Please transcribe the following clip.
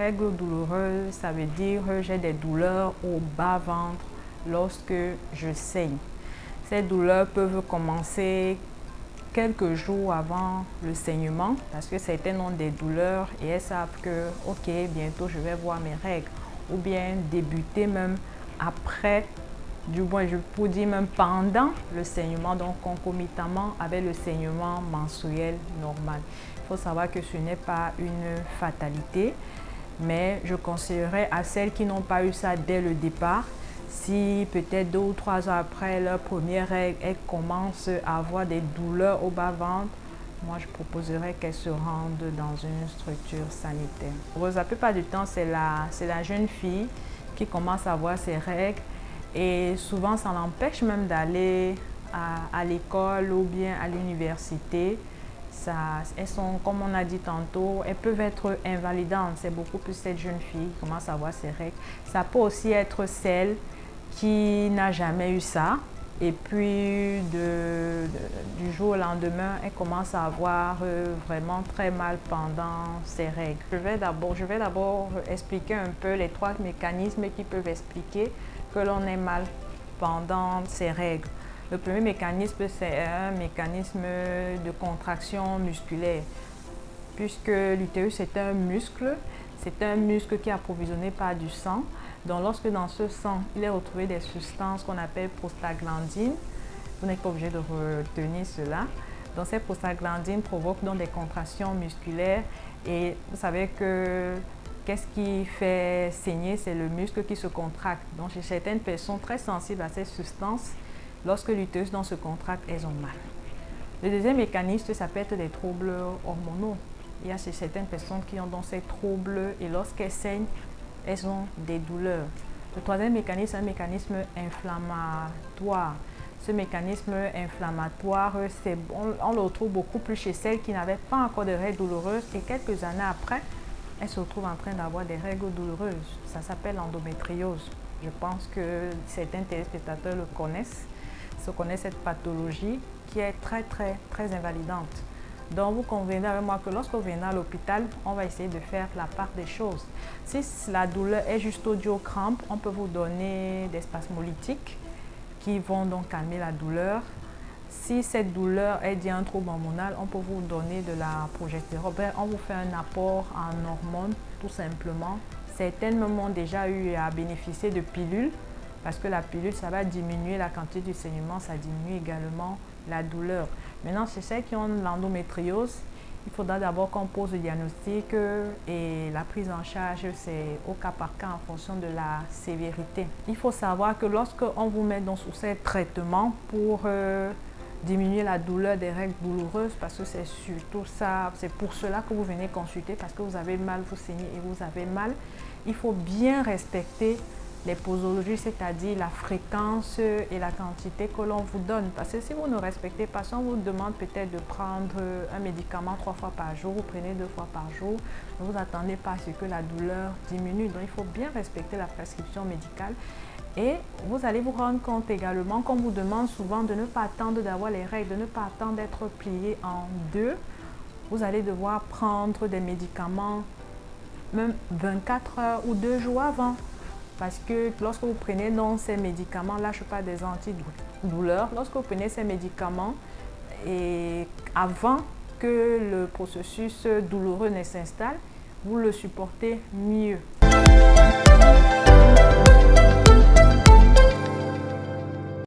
règles douloureuses, ça veut dire que j'ai des douleurs au bas-ventre lorsque je saigne. Ces douleurs peuvent commencer quelques jours avant le saignement parce que certaines ont des douleurs et elles savent que ok, bientôt je vais voir mes règles, ou bien débuter même après, du moins je peux dire même pendant le saignement, donc concomitamment avec le saignement menstruel normal. Il faut savoir que ce n'est pas une fatalité, mais je conseillerais à celles qui n'ont pas eu ça dès le départ, si peut-être 2 ou 3 ans après leur première règle, elles commencent à avoir des douleurs au bas-ventre, moi je proposerais qu'elles se rendent dans une structure sanitaire. La plupart du temps, c'est la jeune fille qui commence à avoir ses règles et souvent ça l'empêche même d'aller à l'école ou bien à l'université. Elles sont, comme on a dit tantôt, elles peuvent être invalidantes. C'est beaucoup plus cette jeune fille qui commence à avoir ses règles. Ça peut aussi être celle qui n'a jamais eu ça et puis du jour au lendemain, elle commence à avoir vraiment très mal pendant ses règles. Je vais d'abord expliquer un peu les 3 mécanismes qui peuvent expliquer que l'on ait mal pendant ses règles. Le premier mécanisme, c'est un mécanisme de contraction musculaire, puisque l'utérus est un muscle qui est approvisionné par du sang. Donc lorsque dans ce sang, il est retrouvé des substances qu'on appelle prostaglandines, vous n'êtes pas obligé de retenir cela. Donc ces prostaglandines provoquent donc des contractions musculaires et vous savez que qu'est-ce qui fait saigner? C'est le muscle qui se contracte. Donc chez certaines personnes très sensibles à ces substances, lorsque l'utérus se contracte, elles ont mal. Le deuxième mécanisme, ça peut être des troubles hormonaux. Il y a certaines personnes qui ont donc ces troubles et lorsqu'elles saignent, elles ont des douleurs. Le troisième mécanisme, c'est un mécanisme inflammatoire. Ce mécanisme inflammatoire, on le retrouve beaucoup plus chez celles qui n'avaient pas encore de règles douloureuses et quelques années après, elles se retrouvent en train d'avoir des règles douloureuses. Ça s'appelle l'endométriose. Je pense que certains téléspectateurs le connaissent, cette pathologie qui est très invalidante. Donc vous convenez avec moi que lorsque vous venez à l'hôpital, on va essayer de faire la part des choses. Si la douleur est juste due aux crampes, on peut vous donner des spasmolytiques qui vont donc calmer la douleur. Si cette douleur est due à un trouble hormonal, on peut vous donner de la progestérone. On vous fait un apport en hormones tout simplement. Certaines même ont déjà eu à bénéficier de pilules parce que la pilule, ça va diminuer la quantité du saignement, ça diminue également la douleur. Maintenant, chez celles qui ont l'endométriose, il faudra d'abord qu'on pose le diagnostic et la prise en charge, c'est au cas par cas en fonction de la sévérité. Il faut savoir que lorsqu'on vous met donc sous ces traitements pour diminuer la douleur des règles douloureuses, parce que c'est surtout ça, c'est pour cela que vous venez consulter, parce que vous avez mal, vous saignez et vous avez mal, il faut bien respecter les posologies, c'est-à-dire la fréquence et la quantité que l'on vous donne. Parce que si vous ne respectez pas, si on vous demande peut-être de prendre un médicament 3 fois par jour, vous prenez 2 fois par jour, ne vous attendez pas à ce que la douleur diminue. Donc il faut bien respecter la prescription médicale. Et vous allez vous rendre compte également qu'on vous demande souvent de ne pas attendre d'avoir les règles, de ne pas attendre d'être plié en 2. Vous allez devoir prendre des médicaments même 24 heures ou 2 jours avant. Parce que lorsque vous prenez donc ces médicaments, là je parle des antidouleurs, lorsque vous prenez ces médicaments et avant que le processus douloureux ne s'installe, vous le supportez mieux.